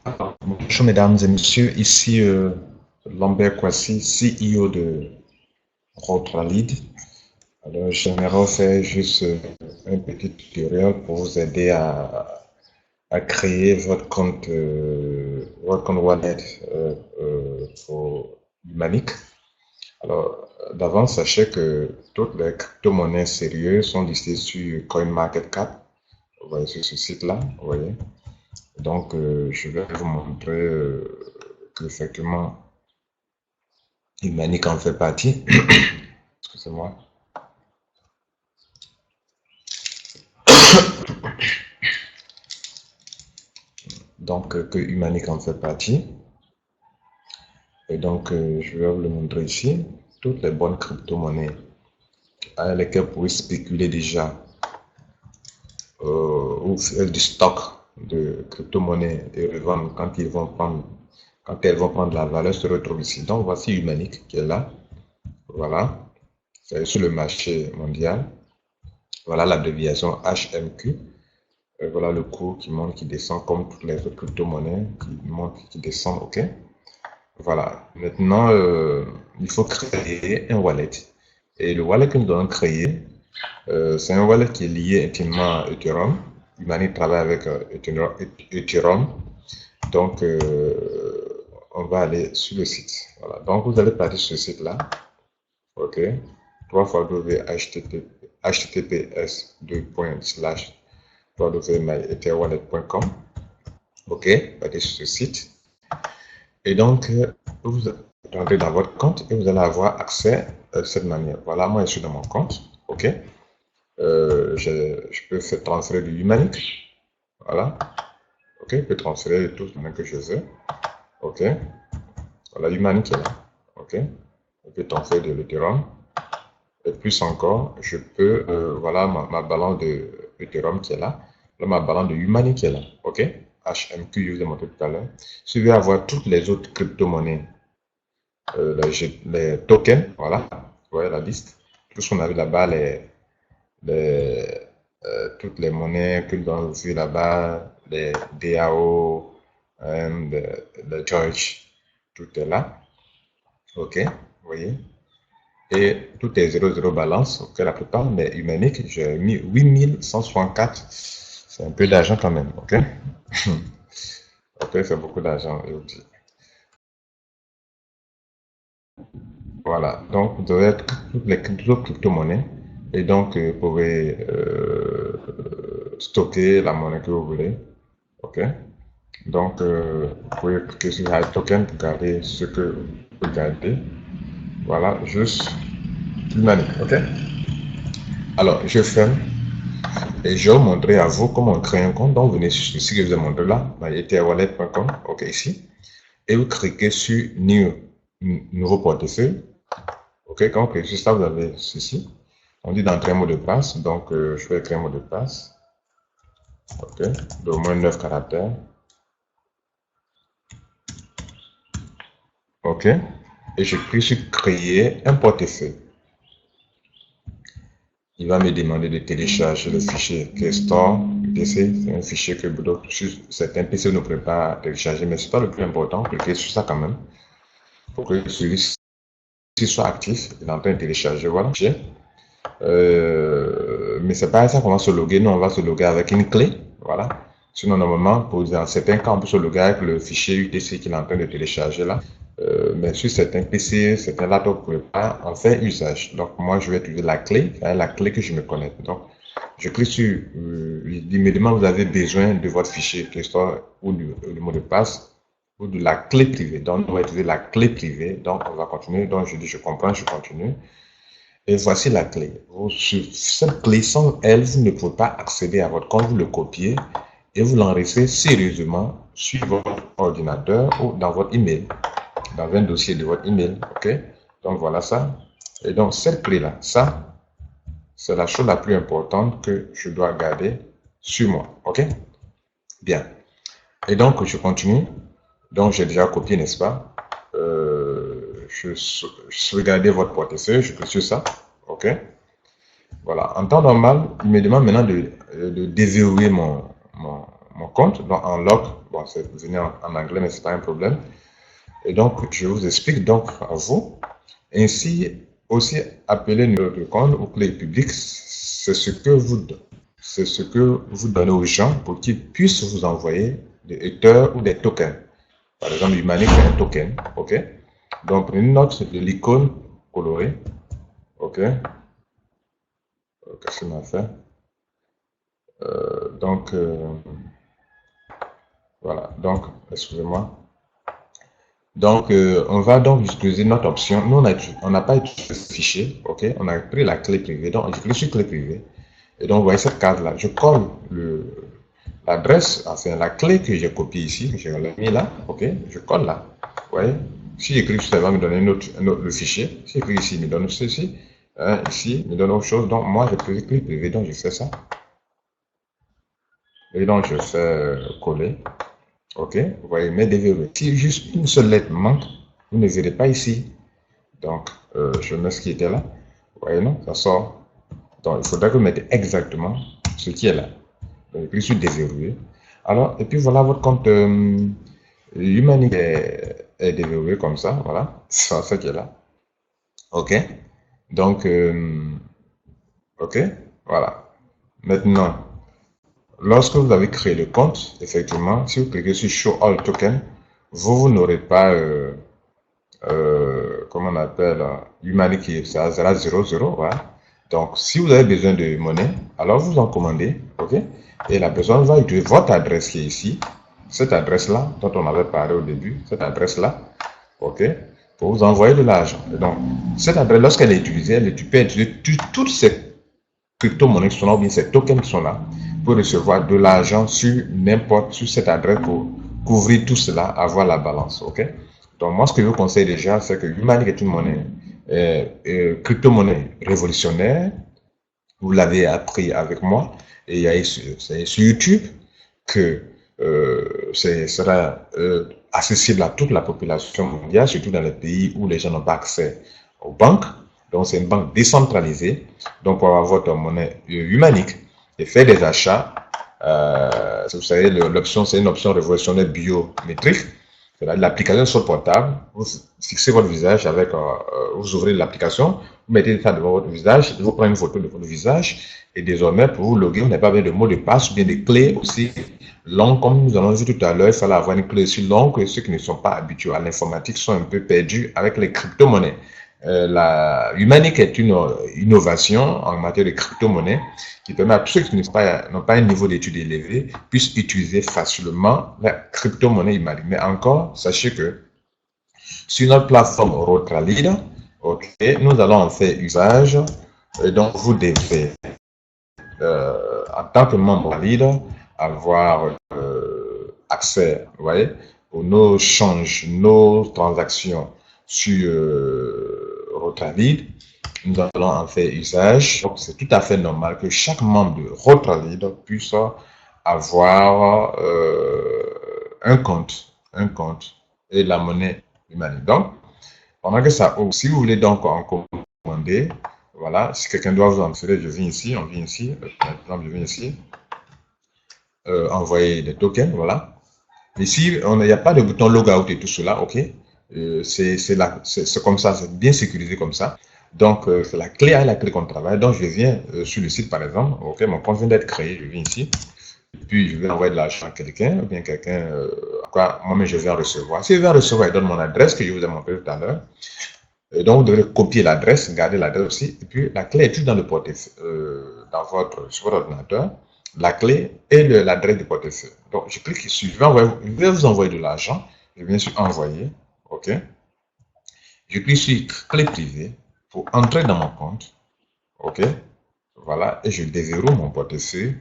Bonjour mesdames et messieurs, ici Lambert Kwasi, CEO de Rotralid. Alors j'aimerais faire juste un petit tutoriel pour vous aider à créer votre compte wallet pour Humanic. Alors d'avance, sachez que toutes les crypto-monnaies sérieuses sont listées sur CoinMarketCap. Vous voyez sur ce site-là, vous voyez. Donc je vais vous montrer qu'effectivement Humanic en fait partie. Excusez-moi. Donc, que Humanic en fait partie. Et donc, je vais vous le montrer ici. Toutes les bonnes crypto-monnaies avec lesquelles vous pouvez spéculer déjà ou faire du stock de crypto-monnaies et revendre quand elles vont prendre la valeur se retrouvent ici. Donc, voici Humanic qui est là. Voilà. C'est sur le marché mondial. Voilà l'abréviation HMQ. Voilà le cours qui monte, qui descend comme toutes les autres crypto-monnaies, qui monte, qui descend, ok. Voilà. Maintenant, il faut créer un wallet. Et le wallet que nous devons créer, c'est un wallet qui est lié intimement à Ethereum. Humani travaille avec Ethereum. Donc, on va aller sur le site. Voilà. Donc, vous allez partir sur ce site-là. OK. 3 fois https://www.myetherwallet.com. OK. Partez sur ce site. Et donc, vous entrez dans votre compte et vous allez avoir accès de cette manière. Voilà, moi, je suis dans mon compte. OK. Je peux faire transférer du Humanic. Voilà. OK. Je peux transférer tout ce que je veux. OK. Voilà, Humanic est là. OK. Je peux transférer de l'Ethereum. Et plus encore, je peux, voilà ma balance de Ethereum qui est là. Là, ma balance de Humanic qui est là. OK. HMQ, je vous ai montré tout à l'heure. Si vous voulez avoir toutes les autres crypto-monnaies, les tokens, voilà, vous voyez la liste. Tout ce qu'on avait là-bas, les, toutes les monnaies que nous avons vues là-bas, les DAO, les George, tout est là. OK, vous voyez. Et tout est 0,0 balance, OK, la plupart, mais Humanic, j'ai mis 8164. C'est un peu d'argent quand même, OK. OK, c'est beaucoup d'argent. Voilà, donc vous devez toutes les crypto-monnaies et donc vous pouvez stocker la monnaie que vous voulez. OK? Donc vous pouvez cliquer sur Hide Token pour garder ce que vous gardez. Voilà, juste Humanic. OK? Alors, je ferme et je vais vous montrer à vous comment on crée un compte. Donc, venez sur ce site que je vous ai montré là, myetherwallet.com. OK, ici. Et vous cliquez sur Nouveau portefeuille. OK, quand vous cliquez sur ça, vous avez ceci. On dit d'entrer un mot de passe, donc je vais écrire un mot de passe. OK, d'au moins 9 caractères. OK, et je clique sur créer un portefeuille. Il va me demander de télécharger le fichier qui est store PC. C'est un fichier que certains PC ne pourraient pas télécharger, mais ce n'est pas le plus important. Cliquez sur ça quand même pour que celui-ci soit actif. Il est en train de télécharger. Voilà. Mais c'est pas ça qu'on va se loguer. Nous, on va se loguer avec une clé. Voilà. Sinon, normalement, dans certains cas, on peut se loguer avec le fichier UTC qu'il est en train de télécharger là. Mais sur certains PC, certains laptops, vous ne pouvez pas en faire usage. Donc, moi, je vais utiliser la clé que je me connecte. Donc, je clique sur, immédiatement, vous avez besoin de votre fichier Play Store ou du mot de passe ou de la clé privée. Donc, on va utiliser la clé privée. Donc, on va continuer. Donc, je dis, je comprends, je continue. Et voici la clé. Cette clé, sans elle, vous ne pouvez pas accéder à votre compte. Vous le copiez et vous l'enregistrez sérieusement sur votre ordinateur ou dans votre email, dans un dossier de votre email. OK? Donc, voilà ça. Et donc, cette clé-là, ça, c'est la chose la plus importante que je dois garder sur moi. OK? Bien. Et donc, je continue. Donc, j'ai déjà copié, n'est-ce pas? Je sauvegarde votre portefeuille, je clique sur ça. OK? Voilà. En temps normal, il me demande maintenant de déverrouiller mon mon compte, donc unlock, bon, c'est venu en anglais, mais c'est pas un problème. Et donc, je vous explique donc à vous. Ainsi, aussi appeler numéro de compte ou clé publique, c'est ce que vous donnez aux gens pour qu'ils puissent vous envoyer des Ethers ou des tokens. Par exemple, Humanic, c'est un token, ok? Donc, prenez une note de l'icône colorée, ok? Qu'est-ce qu'on a fait? Donc, voilà, donc, excusez-moi. Donc, on va donc utiliser notre option. Nous, on n'a pas utilisé ce fichier, ok? On a pris la clé privée. Donc, je clique sur clé privée. Et donc, vous voyez cette case-là. Je colle l'adresse, enfin, la clé que j'ai copiée ici, que j'ai mis là, ok? Je colle là. Vous voyez? Si j'écris sur ça, va me donner le fichier. Si j'écris ici, il me donne ceci. Ici, il me donne autre chose. Donc, moi, j'ai pris clé privée, donc je fais ça. Et donc, je fais coller. Ok, vous voyez, mais déverrouiller. Si juste une seule lettre manque, vous ne verrez pas ici. Donc, je mets ce qui était là. Vous voyez, non, ça sort. Donc, il faudra que vous mettez exactement ce qui est là. Donc, je clique sur déverrouiller. Alors, et puis voilà, votre compte Humanic est déverrouillé comme ça. Voilà, c'est ça qui est là. Ok, donc, ok, voilà. Maintenant, lorsque vous avez créé le compte, effectivement, si vous cliquez sur Show All Token, vous n'aurez pas, comment on appelle, Humanic qui sera 0,0, voilà. Donc, si vous avez besoin de monnaie, alors vous en commandez, ok? Et la personne va utiliser votre adresse qui est ici, cette adresse-là, dont on avait parlé au début, cette adresse-là, ok? Pour vous envoyer de l'argent. Donc, cette adresse, lorsqu'elle est utilisée, elle peut utiliser toutes ces crypto-monnaies qui sont là, ou bien ces tokens qui sont là, pour recevoir de l'argent sur n'importe, sur cette adresse pour couvrir tout cela, avoir la balance, ok? Donc, moi, ce que je vous conseille déjà, c'est que Humanic est une monnaie, crypto-monnaie révolutionnaire. Vous l'avez appris avec moi. Et il y a c'est sur YouTube que ce sera accessible à toute la population mondiale, surtout dans les pays où les gens n'ont pas accès aux banques. Donc, c'est une banque décentralisée. Donc, pour avoir votre monnaie Humanic et faire des achats, vous savez, l'option, c'est une option révolutionnaire biométrique. L'application sur portable, vous fixez votre visage avec, vous ouvrez l'application, vous mettez ça devant votre visage, vous prenez une photo de votre visage, et désormais, pour vous loguer, vous n'avez pas besoin de mot de passe ou bien des clés aussi longues, comme nous allons vu tout à l'heure, il fallait avoir une clé aussi longue que ceux qui ne sont pas habitués à l'informatique sont un peu perdus avec les crypto-monnaies. La Humanic est une innovation en matière de crypto-monnaie qui permet à tous ceux qui n'ont pas un niveau d'études élevé puissent utiliser facilement la crypto-monnaie Humanic. Mais encore, sachez que sur notre plateforme Rotralid, okay, nous allons en faire usage. Et donc, vous devez, en tant que membre valide, avoir accès, vous voyez, aux nos changes, nos transactions sur Rotralid. Nous allons en faire usage. Donc, c'est tout à fait normal que chaque membre de Rotralid puisse avoir un compte et la monnaie Humanic. Donc, pendant que ça ouvre, si vous voulez donc en commander, voilà, si quelqu'un doit vous en faire, je viens ici, on vient ici, par exemple, je viens ici, envoyer des tokens, voilà. Ici, il n'y a pas de bouton logout et tout cela, ok. C'est comme ça, c'est bien sécurisé comme ça. Donc, c'est la clé A et la clé qu'on travaille. Donc, je viens sur le site, par exemple, ok, mon compte vient d'être créé, je viens ici. Et puis, je vais envoyer de l'argent à quelqu'un, ou bien quelqu'un, moi-même, je vais en recevoir. Si je vais en recevoir, il donne mon adresse que je vous ai montré tout à l'heure. Donc, vous devez copier l'adresse, garder l'adresse aussi. Et puis, la clé est juste dans le portefeuille, sur votre ordinateur. La clé et l'adresse du portefeuille. Donc, je clique ici. Je vais vous envoyer de l'argent. Je viens sur envoyer. OK. Je clique sur clé privée pour entrer dans mon compte. OK. Voilà. Et je déverrouille mon portefeuille.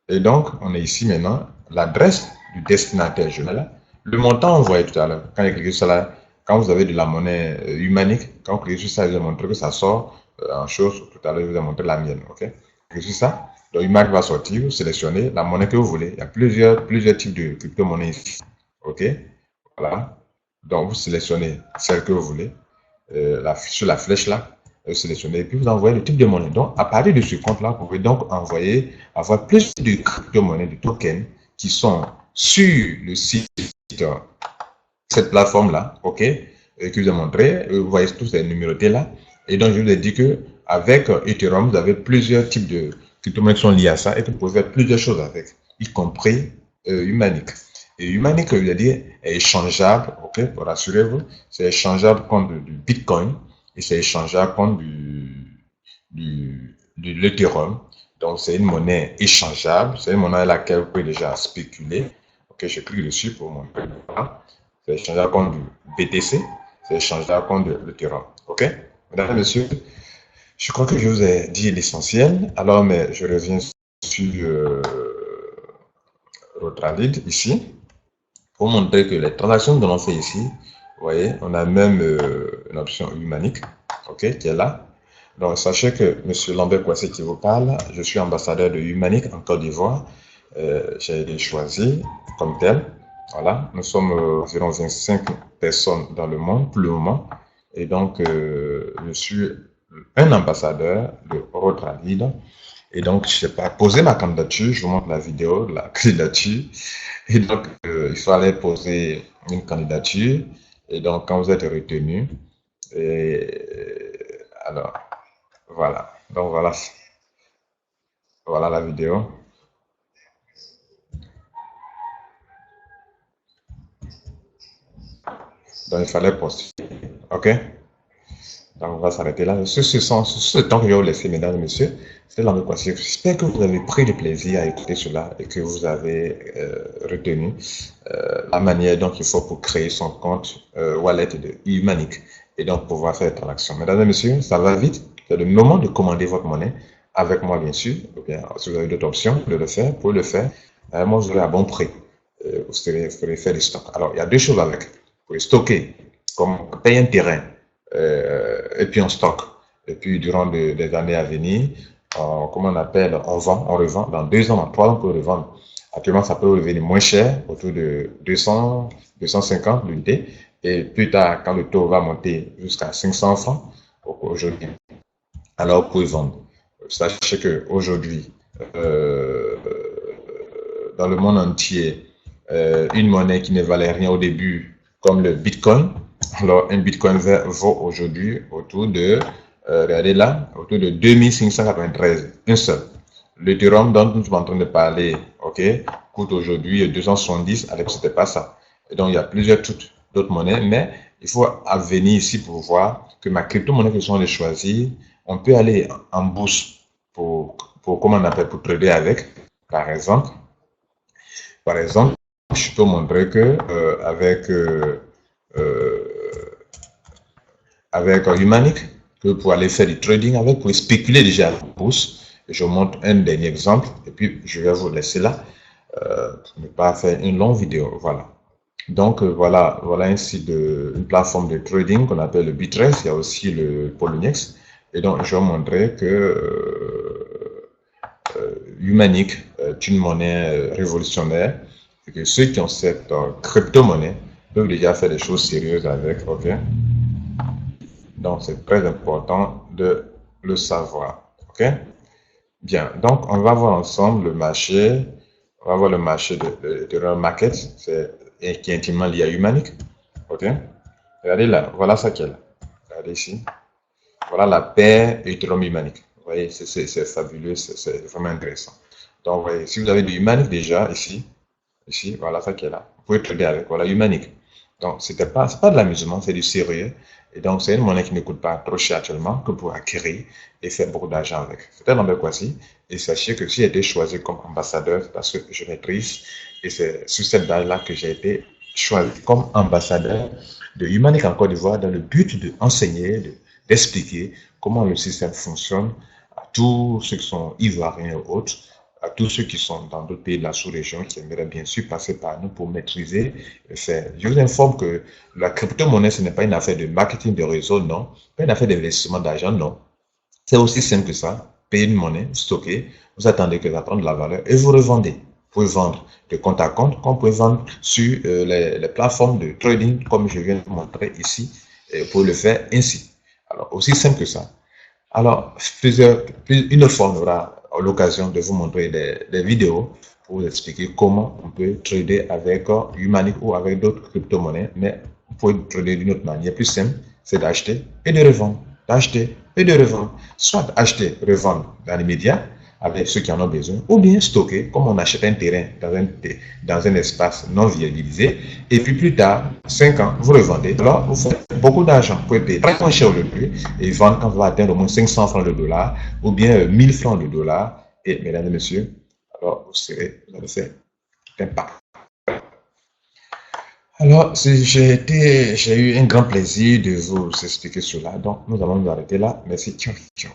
Et donc, on est ici maintenant. L'adresse du destinataire, je mets là. Le montant envoyé tout à l'heure. Quand j'ai cliqué sur là, quand vous avez de la monnaie Humanic, quand vous cliquez sur ça, je vous ai montré que ça sort en chose. Tout à l'heure, je vous ai montré la mienne. OK. Cliquez sur ça. Donc, Humanic va sortir, vous sélectionnez la monnaie que vous voulez. Il y a plusieurs types de crypto-monnaies ici. OK. Voilà. Donc, vous sélectionnez celle que vous voulez. Sur la flèche là, vous sélectionnez et puis vous envoyez le type de monnaie. Donc, à partir de ce compte-là, vous pouvez donc avoir plus de crypto-monnaies, de tokens qui sont sur le site, cette plateforme-là, ok, que je vous ai montré, vous voyez tous ces numérotés là. Et donc, je vous ai dit que avec Ethereum, vous avez plusieurs types de crypto-monnaies qui sont liées à ça et que vous pouvez faire plusieurs choses avec, y compris Humanic. Et Humanic, je vous ai dit, est échangeable, ok, rassurez-vous, c'est échangeable contre du Bitcoin et c'est échangeable contre de l'Ethereum. Donc, c'est une monnaie échangeable, c'est une monnaie à laquelle vous pouvez déjà spéculer. Ok, je clique dessus pour montrer. Voilà. C'est échangeable contre du BTC, c'est échangeable contre de l'Ethereum. Ok, mesdames et messieurs, je crois que je vous ai dit l'essentiel. Alors, mais je reviens sur Rotralid ici pour montrer que les transactions que l'on fait ici, vous voyez, on a même une option humanique, ok, qui est là. Donc, sachez que M. Lambert Kouassi qui vous parle, je suis ambassadeur de Humanic en Côte d'Ivoire. J'ai été choisi comme tel. Voilà, nous sommes environ 25 personnes dans le monde pour le moment. Et donc, je suis un ambassadeur de Rotralid. Et donc, je n'ai pas posé ma candidature. Je vous montre la vidéo de la candidature. Et donc, il fallait poser une candidature. Et donc, quand vous êtes retenu, alors, voilà. Donc, voilà la vidéo. Donc, il fallait poster. OK? Donc, on va s'arrêter là. Ce temps que je vais vous laisser, mesdames et messieurs, c'est l'anglais Kouassi. J'espère que vous avez pris le plaisir à écouter cela et que vous avez retenu la manière dont il faut pour créer son compte wallet de Humanic et donc pouvoir faire des transactions. Mesdames et messieurs, ça va vite. C'est le moment de commander votre monnaie avec moi, bien sûr. Ou bien, si vous avez d'autres options de le faire, pour le faire, moi, vous aurez à bon prix. Vous ferez faire du stock. Alors, il y a deux choses avec. Vous pouvez stocker, comme payer un terrain, et puis on stocke. Et puis, durant des années à venir, comment on appelle, on vend, on revend. Dans 2 ans, dans 3 ans, on peut revendre. Actuellement, ça peut revenir moins cher, autour de 200, 250 l'unité. Et plus tard, quand le taux va monter jusqu'à 500 francs, aujourd'hui, alors vous pouvez vendre. Sachez qu'aujourd'hui, dans le monde entier, une monnaie qui ne valait rien au début, comme le Bitcoin, alors un Bitcoin vaut aujourd'hui autour de, regardez là, autour de 2593, un seul. L'Ethereum dont nous sommes en train de parler, ok, coûte aujourd'hui 270, à l'époque c'était pas ça. Et donc il y a plusieurs d'autres monnaies, mais il faut venir ici pour voir que ma crypto-monnaie que je suis en train de choisir, on peut aller en bourse pour comment on appelle, pour trader avec, par exemple. Par exemple, je peux montrer que avec Humanic, que pour aller faire du trading avec, pour spéculer déjà à la bourse. Je montre un dernier exemple et puis je vais vous laisser là pour ne pas faire une longue vidéo. Voilà. Donc voilà un site une plateforme de trading qu'on appelle le Bittrex. Il y a aussi le Poloniex. Et donc je vais montrer que Humanic est une monnaie révolutionnaire et que ceux qui ont cette crypto-monnaie peuvent déjà faire des choses sérieuses avec. Ok. Donc, c'est très important de le savoir. OK? Bien. Donc, on va voir ensemble le marché. On va voir le marché de Real Market qui est intimement lié à Humanic. OK? Regardez là. Voilà ça qui est là. Regardez ici. Voilà la paire Ethereum Humanic. Vous voyez, c'est fabuleux. C'est vraiment intéressant. Donc, vous voyez, si vous avez du Humanic déjà ici, voilà ça qui est là. Vous pouvez trader avec. Voilà, Humanic. Donc, c'est pas de l'amusement, c'est du sérieux. Et donc, c'est une monnaie qui ne coûte pas trop cher actuellement que pour acquérir et faire beaucoup d'argent avec. C'était Lambert Kouassi. Et sachez que si j'ai été choisi comme ambassadeur, parce que je maîtrise, et c'est sur cette base-là que j'ai été choisi comme ambassadeur de Humanic en Côte d'Ivoire dans le but d'enseigner, d'expliquer comment le système fonctionne à tous ceux qui sont ivoiriens et autres, à tous ceux qui sont dans d'autres pays de la sous-région qui aimeraient bien sûr passer par nous pour maîtriser et faire. Je vous informe que la crypto-monnaie, ce n'est pas une affaire de marketing de réseau, non. Pas une affaire d'investissement d'argent, non. C'est aussi simple que ça. Payez une monnaie, stocker, vous attendez que ça prenne de la valeur et vous revendez. Vous pouvez vendre de compte à compte, comme vous pouvez vendre sur les plateformes de trading, comme je viens de montrer ici, pour le faire ainsi. Alors, aussi simple que ça. Alors, une fois, l'occasion de vous montrer des vidéos pour vous expliquer comment on peut trader avec Humanic ou avec d'autres crypto-monnaies. Mais vous pouvez trader d'une autre manière plus simple, c'est d'acheter et de revendre. D'acheter et de revendre. Soit acheter, revendre dans les médias avec ceux qui en ont besoin, ou bien stocker, comme on achète un terrain dans un espace non viabilisé, et puis plus tard, 5 ans, vous revendez. Alors, vous faites beaucoup d'argent. Vous pouvez payer très moins cher le prix et vendre quand vous allez atteindre au moins 500 francs le dollar, ou bien 1000 francs le dollar. Et mesdames et messieurs, alors vous allez faire un pas. Alors, j'ai eu un grand plaisir de vous expliquer cela. Donc, nous allons nous arrêter là. Merci. Ciao, ciao.